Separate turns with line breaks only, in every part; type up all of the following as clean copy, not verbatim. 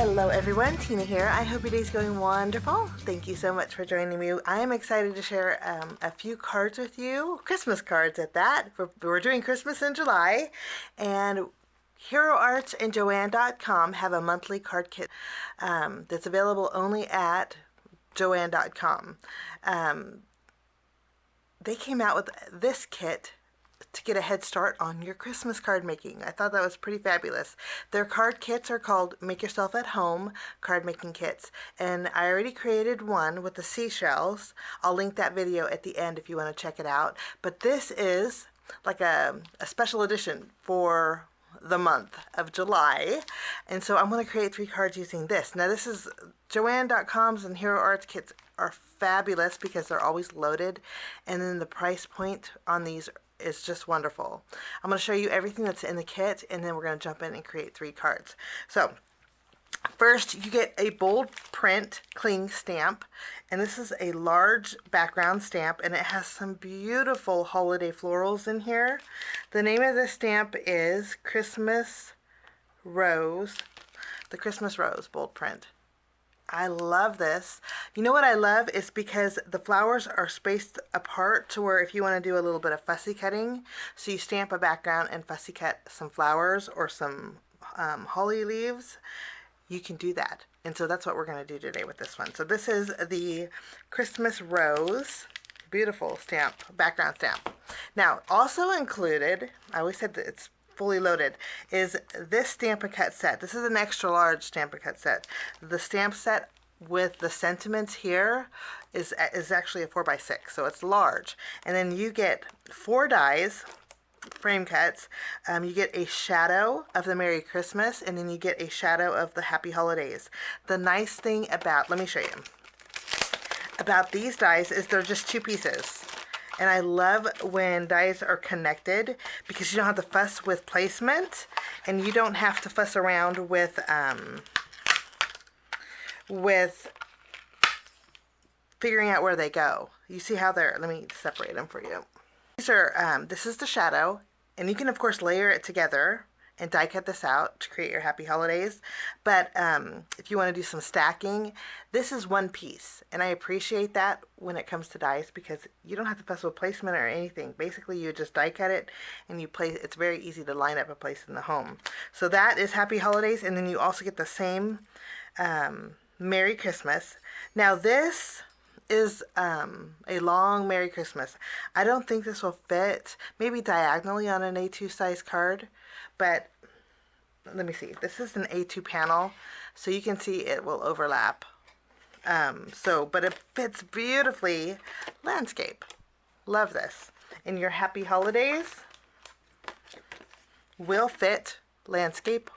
Hello everyone, Tina here. I hope your day's going wonderful. Thank you so much for joining me. I am excited to share a few cards with you, Christmas cards at that. We're doing Christmas in July, and Hero Arts and Joann.com have a monthly card kit that's available only at Joann.com. They came out with this kit to get a head start on your Christmas card making. I thought that was pretty fabulous. Their card kits are called Make Yourself at Home card making kits, and I already created one with the seashells. I'll link that video at the end if you want to check it out. But this is like a special edition for the month of July, and so I'm going to create 3 cards using this. Now this is Joann.com's and Hero Arts kits are fabulous because they're always loaded, and then the price point on these is just wonderful. I'm going to show you everything that's in the kit, and then we're going to jump in and create 3 cards. So first, you get a bold print cling stamp, and this is a large background stamp, and it has some beautiful holiday florals in here. The name of this stamp is Christmas Rose, the Christmas Rose bold print. I love this. You know what I love is because the flowers are spaced apart to where if you want to do a little bit of fussy cutting, so you stamp a background and fussy cut some flowers or some holly leaves, you can do that. And so that's what we're going to do today with this one. So this is the Christmas Rose, beautiful stamp, background stamp. Now, also included, I always said that it's fully loaded, is this Stamp-A-Cut set. This is an extra large Stamp-A-Cut set. The stamp set with the sentiments here is actually a 4x6, so it's large. And then you get 4 dies, frame cuts. You get a shadow of the Merry Christmas, and then you get a shadow of the Happy Holidays. The nice thing about, let me show you, about these dies is they're just 2 pieces. And I love when dies are connected because you don't have to fuss with placement, and you don't have to fuss around with figuring out where they go. You see how they're, let me separate them for you. These are, this is the shadow, and you can of course layer it together and die cut this out to create your Happy Holidays. But if you want to do some stacking, this is 1 piece, and I appreciate that when it comes to dies because you don't have to fuss with placement or anything. Basically, you just die cut it and you place. It's very easy to line up a place in the home. So that is Happy Holidays, and then you also get the same Merry Christmas. Now this is a long Merry Christmas. I don't think this will fit maybe diagonally on an A2 size card, but let me see. This is an A2 panel, so you can see it will overlap. But it fits beautifully landscape. Love this. And your Happy Holidays will fit landscape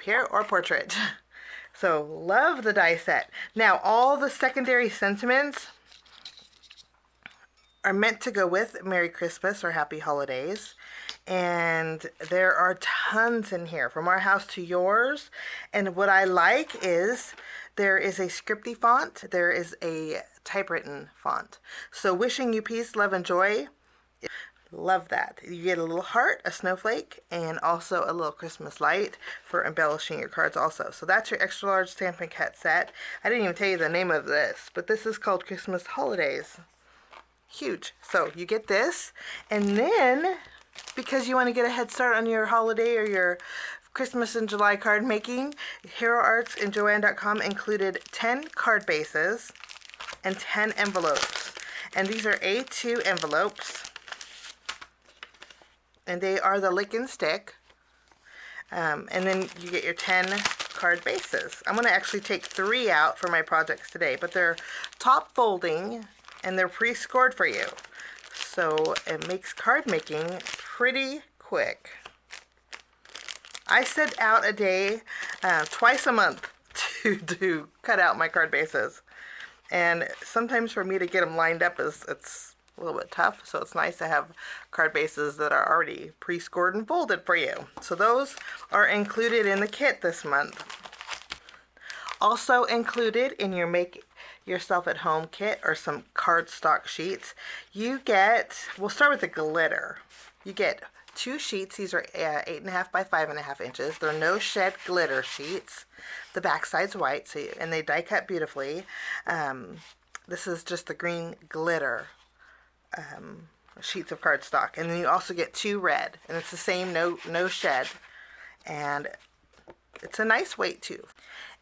here or portrait. So love the die set. Now all the secondary sentiments are meant to go with Merry Christmas or Happy Holidays. And there are tons in here, from our house to yours. And what I like is there is a scripty font, there is a typewritten font. So wishing you peace, love, and joy. Love that. You get a little heart, a snowflake, and also a little Christmas light for embellishing your cards also. So that's your extra large Stamp-A-Cut set. I didn't even tell you the name of this, but this is called Christmas Holidays. Huge. So you get this, and then because you want to get a head start on your holiday or your Christmas in July card making, Hero Arts and Joann.com included 10 card bases and 10 envelopes. And these are A2 envelopes. And they are the lick and stick. And then you get your 10 card bases. I'm going to actually take 3 out for my projects today, but they're top folding and they're pre-scored for you. So it makes card making pretty quick. I set out a day twice a month to cut out my card bases. And sometimes for me to get them lined up it's a little bit tough, so it's nice to have card bases that are already pre-scored and folded for you. So those are included in the kit this month. Also included in your Make Yourself at Home kit are some cardstock sheets. You get, we'll start with the glitter. You get 2 sheets. These are 8.5 by 5.5 inches. They're no shed glitter sheets. The back side's white, so and they die cut beautifully. This is just the green glitter sheets of cardstock, and then you also get 2 red, and it's the same, no shed, and it's a nice weight too.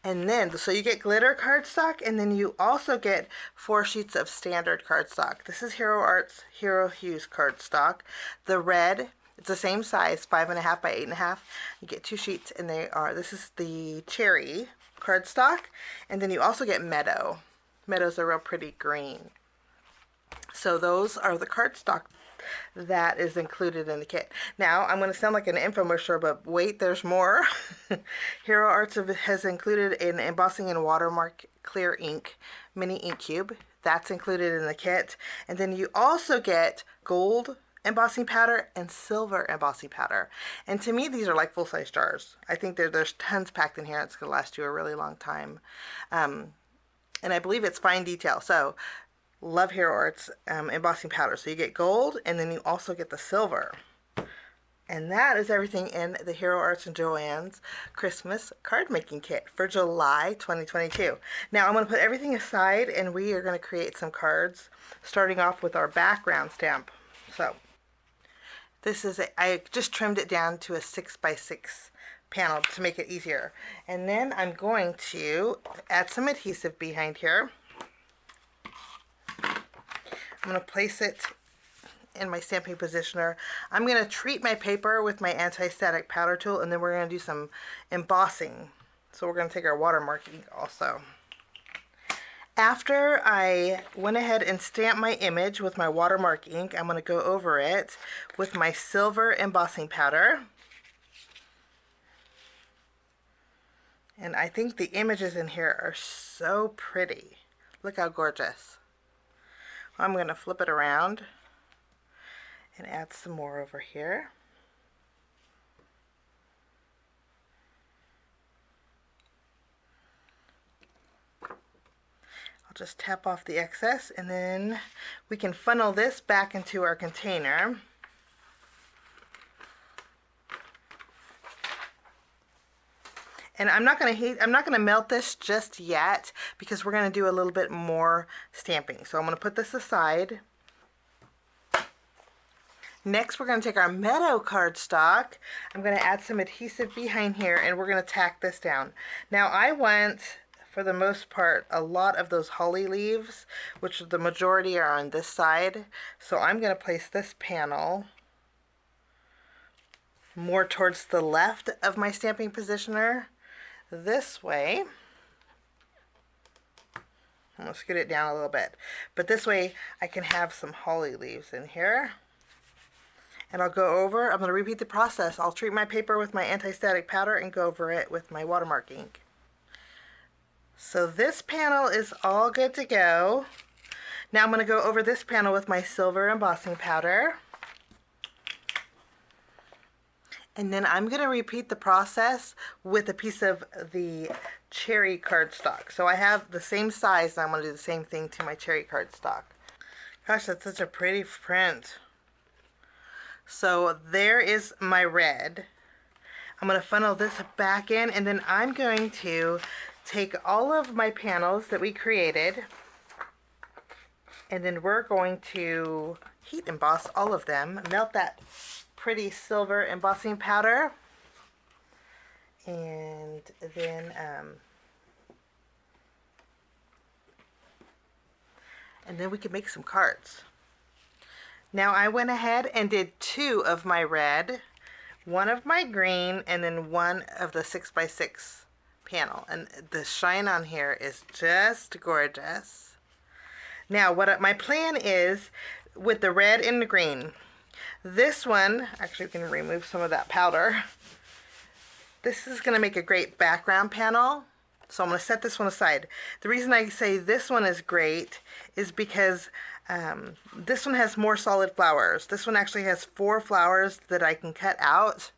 And then, so you get glitter cardstock, and then you also get 4 sheets of standard cardstock. This is Hero Arts Hero Hues cardstock. The red, it's the same size, 5.5 by 8.5. You get 2 sheets, and this is the cherry cardstock, and then you also get meadow. Meadow's a real pretty green. So those are the cardstock that is included in the kit. Now, I'm going to sound like an infomercial, but wait, there's more. Hero Arts has included an embossing and watermark clear ink mini ink cube. That's included in the kit. And then you also get gold embossing powder and silver embossing powder. And to me, these are like full-size jars. I think there's tons packed in here. It's going to last you a really long time. And I believe it's fine detail. So love Hero Arts embossing powder. So you get gold, and then you also get the silver. And that is everything in the Hero Arts and Joann's Christmas card making kit for July 2022. Now I'm going to put everything aside, and we are going to create some cards, starting off with our background stamp. So this is I just trimmed it down to a 6 by 6 panel to make it easier. And then I'm going to add some adhesive behind here. I'm going to place it in my stamping positioner. I'm going to treat my paper with my anti-static powder tool, and then we're going to do some embossing. So we're going to take our watermark ink also. After I went ahead and stamped my image with my watermark ink, I'm going to go over it with my silver embossing powder. And I think the images in here are so pretty. Look how gorgeous. I'm going to flip it around and add some more over here. I'll just tap off the excess, and then we can funnel this back into our container. And I'm not going to melt this just yet, because we're going to do a little bit more stamping. So I'm going to put this aside. Next, we're going to take our meadow cardstock. I'm going to add some adhesive behind here, and we're going to tack this down. Now, I want, for the most part, a lot of those holly leaves, which the majority are on this side. So I'm going to place this panel more towards the left of my stamping positioner. This way. I'm going to scoot it down a little bit. But this way I can have some holly leaves in here. And I'll go over, I'm going to repeat the process. I'll treat my paper with my anti-static powder and go over it with my watermark ink. So this panel is all good to go. Now I'm going to go over this panel with my silver embossing powder. And then I'm going to repeat the process with a piece of the cherry cardstock. So I have the same size, and I'm going to do the same thing to my cherry cardstock. Gosh, that's such a pretty print. So there is my red. I'm going to funnel this back in, and then I'm going to take all of my panels that we created, and then we're going to heat emboss all of them, melt that pretty silver embossing powder, and then we can make some cards. Now I went ahead and did 2 of my red, 1 of my green, and then 1 of the 6 by 6 panel, and the shine on here is just gorgeous. Now my plan is with the red and the green. This one, actually we can remove some of that powder. This is going to make a great background panel. So I'm going to set this one aside. The reason I say this one is great is because this one has more solid flowers. This one actually has 4 flowers that I can cut out.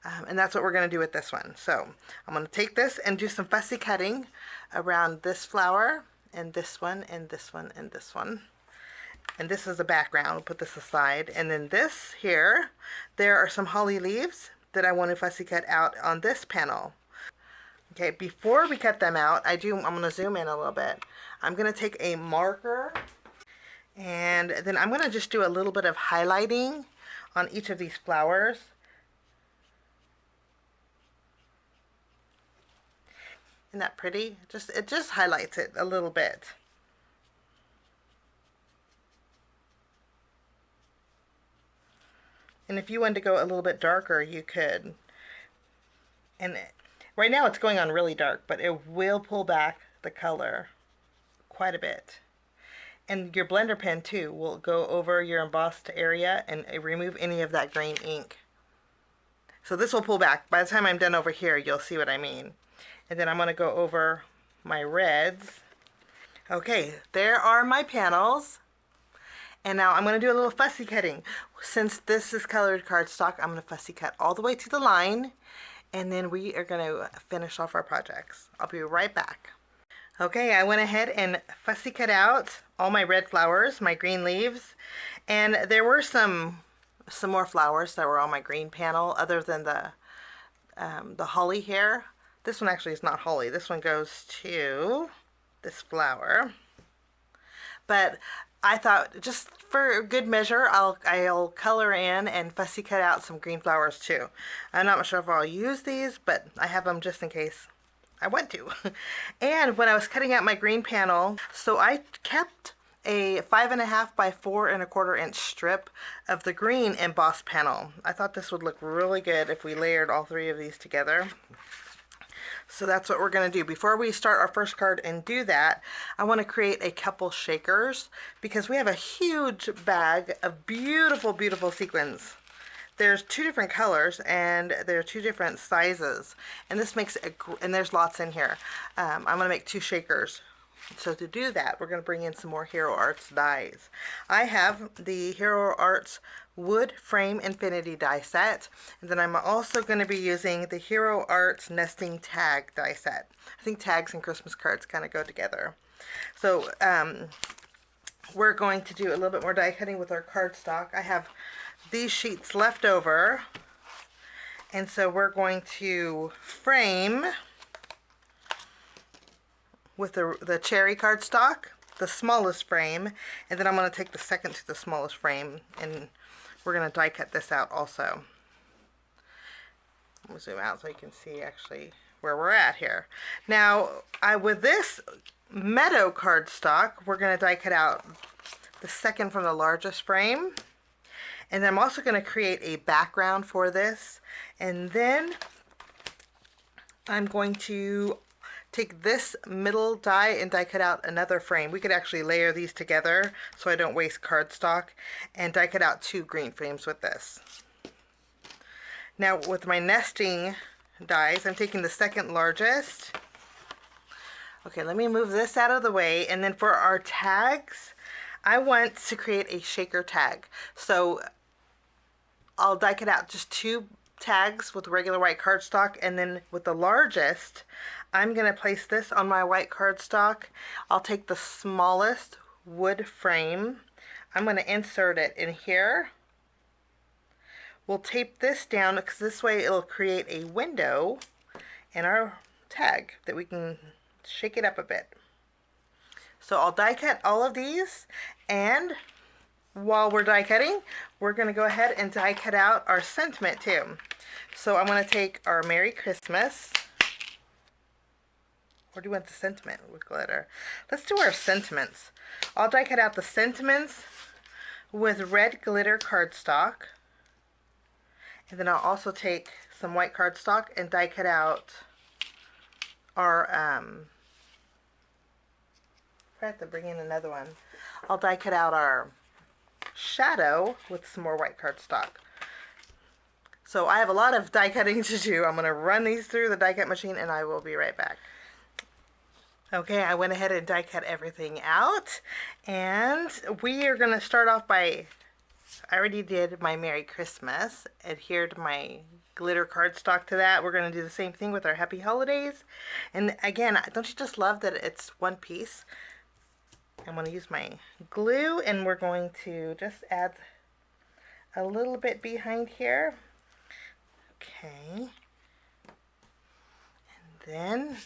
And that's what we're going to do with this one. So I'm going to take this and do some fussy cutting around this flower and this one and this one and this one. And this is the background. We'll put this aside. And then this here, there are some holly leaves that I want to fussy cut out on this panel. Okay, before we cut them out, I'm going to zoom in a little bit. I'm going to take a marker and then I'm going to just do a little bit of highlighting on each of these flowers. Isn't that pretty? It just highlights it a little bit. And if you wanted to go a little bit darker, you could. And right now it's going on really dark, but it will pull back the color quite a bit. And your blender pen too will go over your embossed area and remove any of that green ink. So this will pull back. By the time I'm done over here, you'll see what I mean. And then I'm going to go over my reds. Okay, there are my panels. And now I'm going to do a little fussy cutting. Since this is colored cardstock, I'm going to fussy cut all the way to the line. And then we are going to finish off our projects. I'll be right back. Okay, I went ahead and fussy cut out all my red flowers, my green leaves. And there were some more flowers that were on my green panel other than the holly here. This one actually is not holly. This one goes to this flower. But I thought just for good measure, I'll color in and fussy cut out some green flowers too. I'm not sure if I'll use these, but I have them just in case I want to. And when I was cutting out my green panel, so I kept a 5.5 by 4.25 inch strip of the green embossed panel. I thought this would look really good if we layered all three of these together. So that's what we're going to do. Before we start our first card and do that, I want to create a couple shakers because we have a huge bag of beautiful, beautiful sequins. There's 2 different colors and there are 2 different sizes. And this makes and there's lots in here. I'm going to make 2 shakers. So to do that, we're going to bring in some more Hero Arts dies. I have the Hero Arts Wood Frame Infinity die set. And then I'm also going to be using the Hero Arts Nesting Tag die set. I think tags and Christmas cards kind of go together. So we're going to do a little bit more die cutting with our cardstock. I have these sheets left over. And so we're going to frame with the cherry cardstock, the smallest frame, and then I'm going to take the second to the smallest frame, and we're going to die cut this out also. I'm going to zoom out so you can see actually where we're at here. Now, with this meadow cardstock, we're going to die cut out the second from the largest frame, and then I'm also going to create a background for this, and then I'm going to take this middle die and die cut out another frame. We could actually layer these together so I don't waste cardstock, and die cut out 2 green frames with this. Now with my nesting dies, I'm taking the second largest. Okay, let me move this out of the way, and then for our tags, I want to create a shaker tag. So I'll die cut out just 2 tags with regular white cardstock, and then with the largest, I'm going to place this on my white cardstock. I'll take the smallest wood frame. I'm going to insert it in here. We'll tape this down because this way it'll create a window in our tag that we can shake it up a bit. So I'll die cut all of these, and while we're die cutting, we're going to go ahead and die cut out our sentiment too. So I'm going to take our Merry Christmas. Or do you want the sentiment with glitter? Let's do our sentiments. I'll die cut out the sentiments with red glitter cardstock. And then I'll also take some white cardstock and die cut out our, I have to bring in another one. I'll die cut out our shadow with some more white cardstock. So I have a lot of die cutting to do. I'm going to run these through the die cut machine and I will be right back. Okay, I went ahead and die cut everything out, and we are going to start off by, I already did my Merry Christmas, adhered my glitter cardstock to that. We're going to do the same thing with our Happy Holidays, and again, don't you just love that it's one piece? I'm going to use my glue, and we're going to just add a little bit behind here. Okay. And then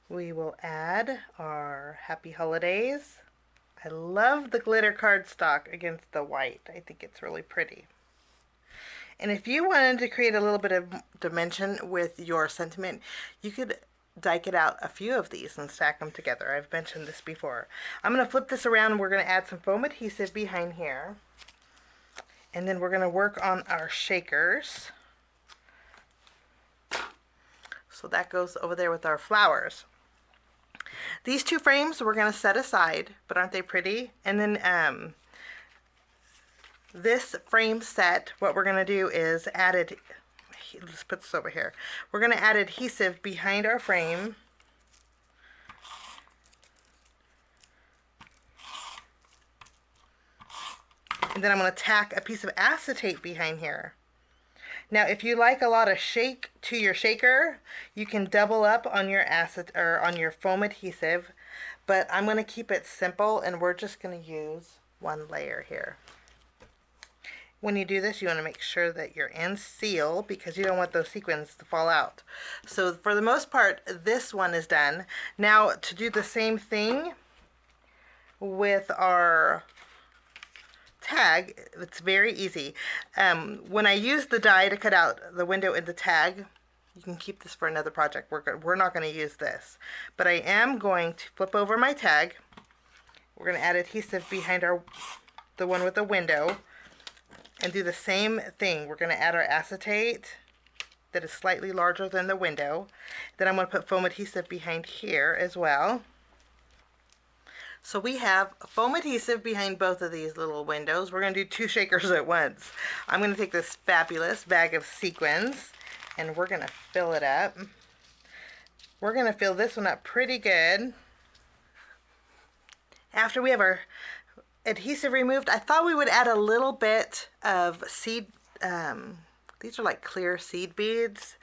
we will add our Happy Holidays. I love the glitter cardstock against the white. I think it's really pretty. And if you wanted to create a little bit of dimension with your sentiment, you could dike it out a few of these and stack them together. I've mentioned this before. I'm going to flip this around, and we're going to add some foam adhesive behind here. And then we're going to work on our shakers. So that goes over there with our flowers. These two frames we're going to set aside, but aren't they pretty? And then this frame set, what we're going to do is add it. Let's put this over here. We're going to add adhesive behind our frame. And then I'm going to tack a piece of acetate behind here. Now, if you like a lot of shake to your shaker, you can double up on your on your foam adhesive, but I'm going to keep it simple, and we're just going to use one layer here. When you do this, you want to make sure that you're in seal, because you don't want those sequins to fall out. So for the most part, this one is done. Now, to do the same thing with our tag, it's very easy. When I use the die to cut out the window in the tag, you can keep this for another project. We're not going to use this, but I am going to flip over my tag. We're going to add adhesive behind the one with the window, and do the same thing. We're going to add our acetate that is slightly larger than the window. Then I'm going to put foam adhesive behind here as well. So we have foam adhesive behind both of these little windows. We're going to do two shakers at once. I'm going to take this fabulous bag of sequins, and we're going to fill it up. We're going to fill this one up pretty good. After we have our adhesive removed, I thought we would add a little bit of seed. These are like clear seed beads.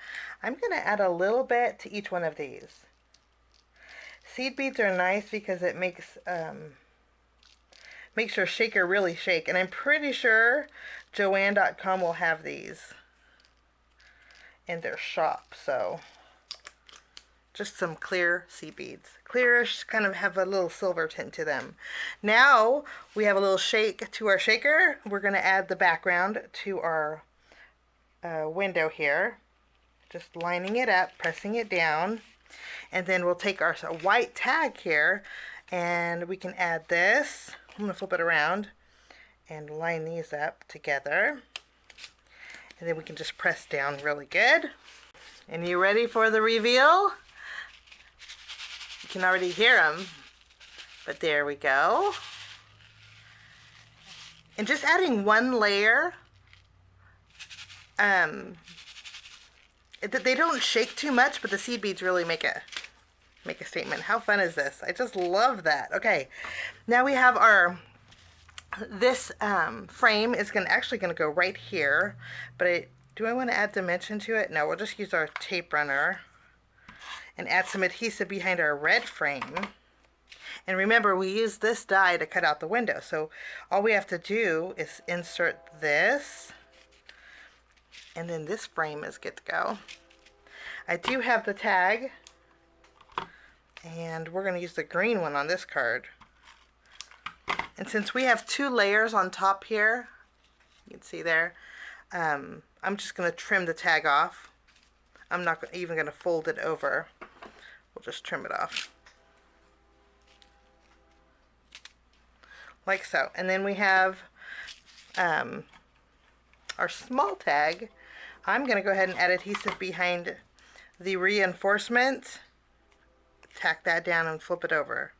I'm going to add a little bit to each one of these. Seed beads are nice because it makes your shaker really shake, and I'm pretty sure Joann.com will have these in their shop. So just some clear seed beads, clearish, kind of have a little silver tint to them. Now we have a little shake to our shaker. We're going to add the background to our window here, just lining it up, pressing it down. And then we'll take our white tag here, and we can add this. I'm going to flip it around and line these up together. And then we can just press down really good. And you ready for the reveal? You can already hear them, but there we go. And just adding one layer, they don't shake too much, but the seed beads really make a statement. How fun is this? I just love that. Okay, now we have this frame is actually going to go right here, but do I want to add dimension to it? No, we'll just use our tape runner and add some adhesive behind our red frame. And remember, we use this die to cut out the window, so all we have to do is insert this, and then this frame is good to go. I do have the tag, and we're going to use the green one on this card. And since we have two layers on top here, you can see there, I'm just going to trim the tag off. I'm not even going to fold it over. We'll just trim it off. Like so. And then we have our small tag. I'm going to go ahead and add adhesive behind the reinforcement. Tack that down and flip it over.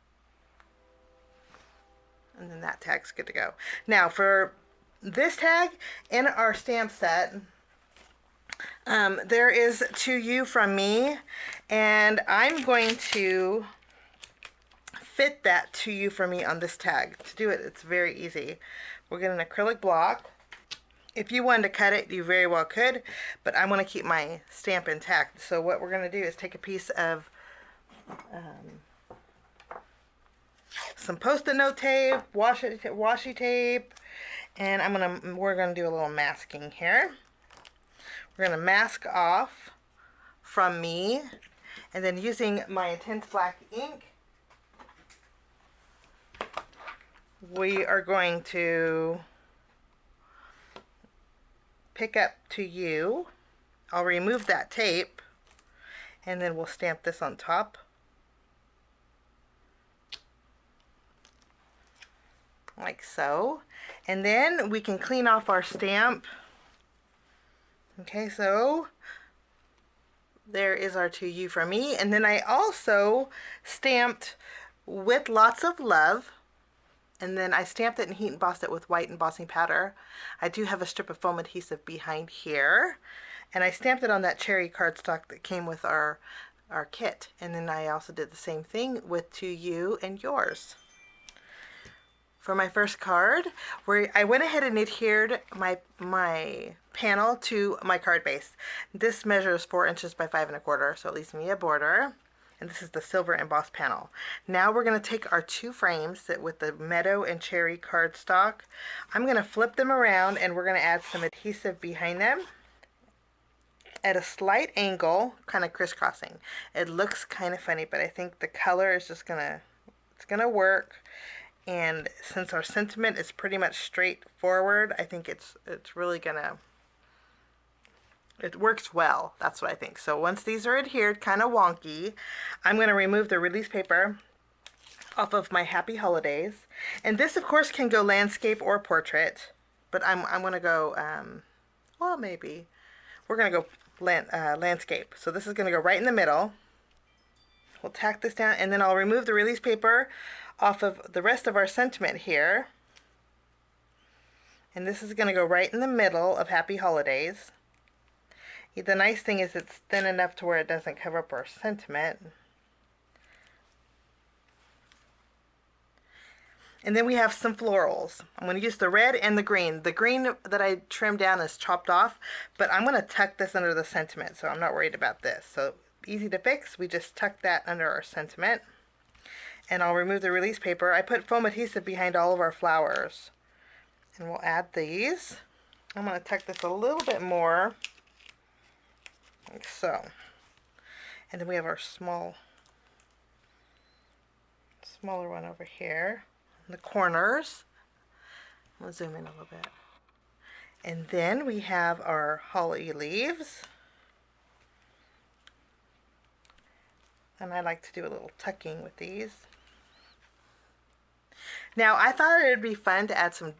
And then that tag's good to go. Now for this tag in our stamp set, there is To You from me, and I'm going to fit that To You from me on this tag. To do it, it's very easy. We'll get an acrylic block. If you wanted to cut it, you very well could, but I want to keep my stamp intact. So what we're going to do is take a piece of some Post-it note tape, washi tape, and we're gonna do a little masking here. We're gonna mask off from me, and then using my Intense Black ink, we are going to pick up To You. I'll remove that tape, and then we'll stamp this on top. Like so. And then we can clean off our stamp. Okay, so there is our To You from me. And then I also stamped With Lots of Love. And then I stamped it and heat embossed it with white embossing powder. I do have a strip of foam adhesive behind here. And I stamped it on that cherry cardstock that came with our kit. And then I also did the same thing with To You and Yours. For my first card, where I went ahead and adhered my panel to my card base. This measures 4 inches by 5 1/4, so it leaves me a border. And this is the silver embossed panel. Now we're going to take our 2 frames with the meadow and cherry cardstock. I'm going to flip them around, and we're going to add some adhesive behind them at a slight angle, kind of crisscrossing. It looks kind of funny, but I think the color is just it's gonna work. And since our sentiment is pretty much straightforward, I think it's really gonna, it works well. That's what I think. So once these are adhered, kind of wonky, I'm gonna remove the release paper off of my Happy Holidays. And this, of course, can go landscape or portrait, but I'm gonna go, well, maybe. We're gonna go landscape. So this is gonna go right in the middle. We'll tack this down, and then I'll remove the release paper off of the rest of our sentiment here. And this is going to go right in the middle of Happy Holidays. The nice thing is it's thin enough to where it doesn't cover up our sentiment. And then we have some florals. I'm going to use the red and the green. The green that I trimmed down is chopped off, but I'm going to tuck this under the sentiment, so I'm not worried about this. So easy to fix. We just tuck that under our sentiment. And I'll remove the release paper. I put foam adhesive behind all of our flowers. And we'll add these. I'm going to tuck this a little bit more, like so. And then we have our smaller one over here in the corners. I'm going to zoom in a little bit. And then we have our holly leaves. And I like to do a little tucking with these. Now, I thought it would be fun to add some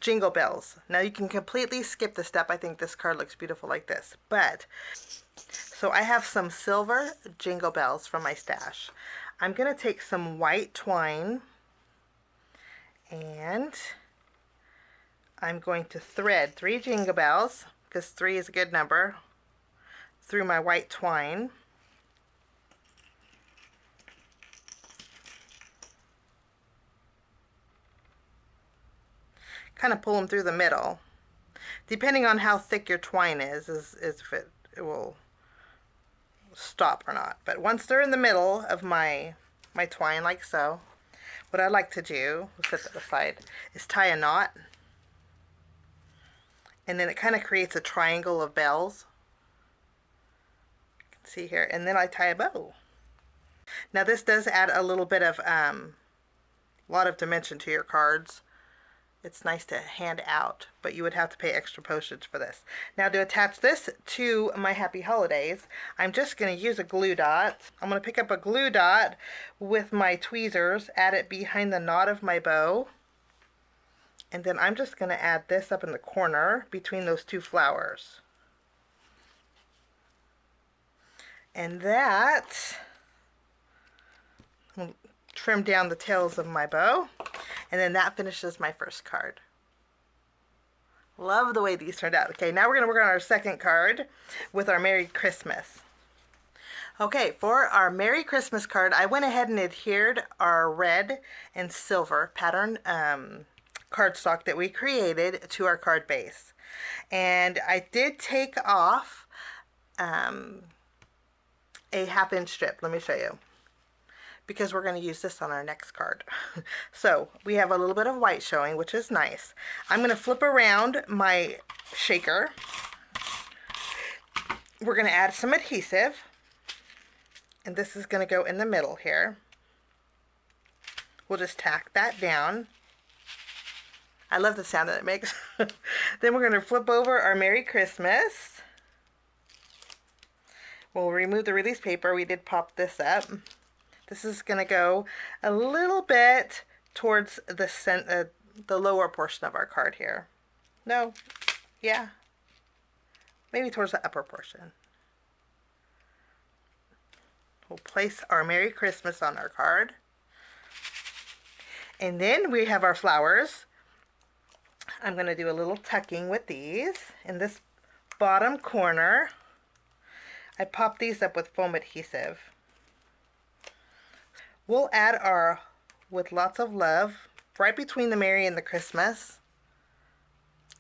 jingle bells. Now, you can completely skip the step. I think this card looks beautiful like this. But, so I have some silver jingle bells from my stash. I'm going to take some white twine, and I'm going to thread 3 jingle bells, because 3 is a good number, through my white twine. Kind of pull them through the middle. Depending on how thick your twine is if it will stop or not. But once they're in the middle of my twine, like so, what I like to do, we'll set that aside, is tie a knot. And then it kind of creates a triangle of bells. You can see here. And then I tie a bow. Now this does add a little bit of, lot of dimension to your cards. It's nice to hand out, but you would have to pay extra postage for this. Now to attach this to my Happy Holidays, I'm just going to use a glue dot. I'm going to pick up a glue dot with my tweezers, add it behind the knot of my bow, and then I'm just going to add this up in the corner between those 2 flowers. And that will trim down the tails of my bow. And then that finishes my first card. Love the way these turned out. Okay, now we're going to work on our second card with our Merry Christmas. Okay, for our Merry Christmas card, I went ahead and adhered our red and silver pattern cardstock that we created to our card base. And I did take off a 1/2 inch strip. Let me show you. because we're going to use this on our next card. So we have a little bit of white showing, which is nice. I'm going to flip around my shaker. We're going to add some adhesive, and this is going to go in the middle here. We'll just tack that down. I love the sound that it makes. Then we're going to flip over our Merry Christmas. We'll remove the release paper. We did pop this up. This is going to go a little bit towards the lower portion of our card here. No, yeah, maybe towards the upper portion. We'll place our Merry Christmas on our card. And then we have our flowers. I'm going to do a little tucking with these in this bottom corner. I popped these up with foam adhesive. We'll add our With Lots of Love right between the Merry and the Christmas.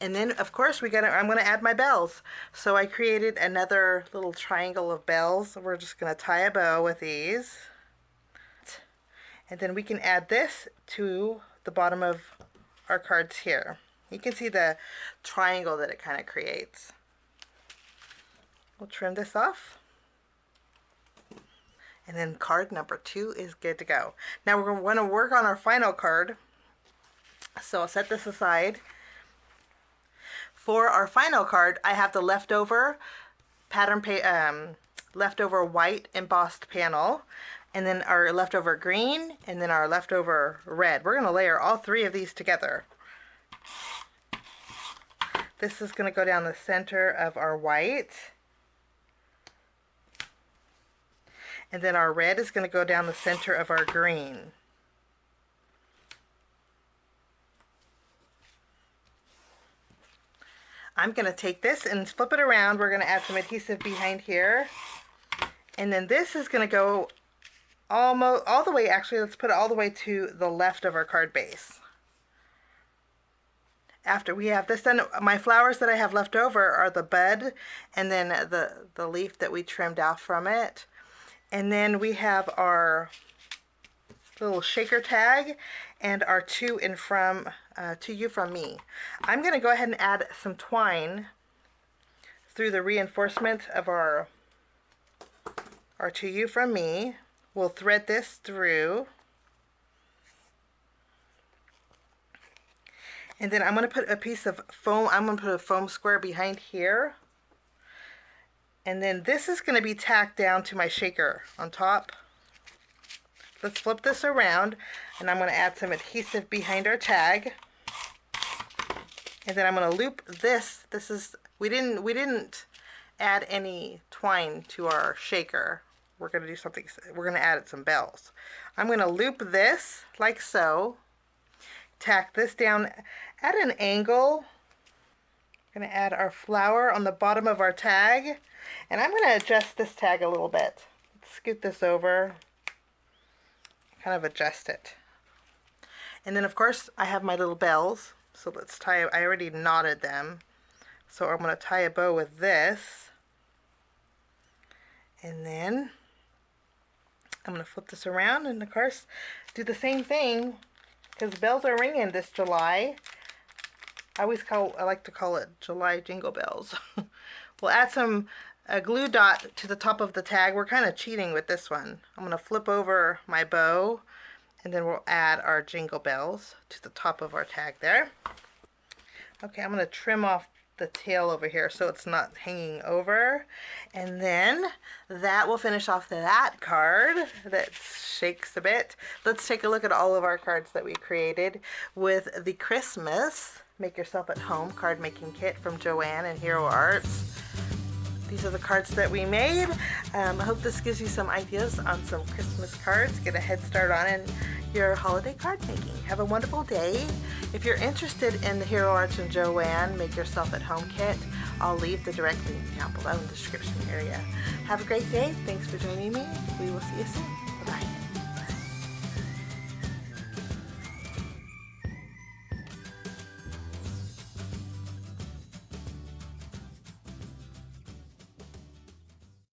And then, of course, I'm going to add my bells. So I created another little triangle of bells. We're just going to tie a bow with these. And then we can add this to the bottom of our cards here. You can see the triangle that it kind of creates. We'll trim this off. And then card number 2 is good to go. Now we're going to work on our final card. So I'll set this aside. For our final card, I have the leftover leftover white embossed panel, and then our leftover green, and then our leftover red. We're going to layer all 3 of these together. This is going to go down the center of our white. And then our red is going to go down the center of our green. I'm going to take this and flip it around. We're going to add some adhesive behind here. And then this is going to go almost all the way, actually let's put it all the way to the left of our card base. After we have this done, my flowers that I have left over are the bud and then the leaf that we trimmed off from it. And then we have our little shaker tag and our to you from me. I'm going to go ahead and add some twine through the reinforcement of our to you from me. We'll thread this through. And then I'm going to put a piece of foam, I'm going to put a foam square behind here. And then this is going to be tacked down to my shaker on top. Let's flip this around, and I'm going to add some adhesive behind our tag. And then I'm going to loop this. We didn't add any twine to our shaker. We're going to do something, we're going to add some bells. I'm going to loop this like so. Tack this down at an angle. I'm going to add our flower on the bottom of our tag. And I'm going to adjust this tag a little bit. Let's scoot this over. Kind of adjust it. And then of course I have my little bells. So let's tie, I already knotted them. So I'm going to tie a bow with this. And then I'm going to flip this around and of course do the same thing because bells are ringing this July. I like to call it July Jingle Bells. We'll add some glue dot to the top of the tag. We're kind of cheating with this one. I'm going to flip over my bow and then we'll add our jingle bells to the top of our tag there. Okay, I'm going to trim off the tail over here so it's not hanging over. And then that will finish off that card that shakes a bit. Let's take a look at all of our cards that we created with the Christmas Make Yourself at Home card making kit from Joann and Hero Arts. These are the cards that we made. I hope this gives you some ideas on some Christmas cards. Get a head start on in your holiday card making. Have a wonderful day. If you're interested in the Hero Arts and Joann Make Yourself at Home kit, I'll leave the direct link down below in the description area. Have a great day. Thanks for joining me. We will see you soon.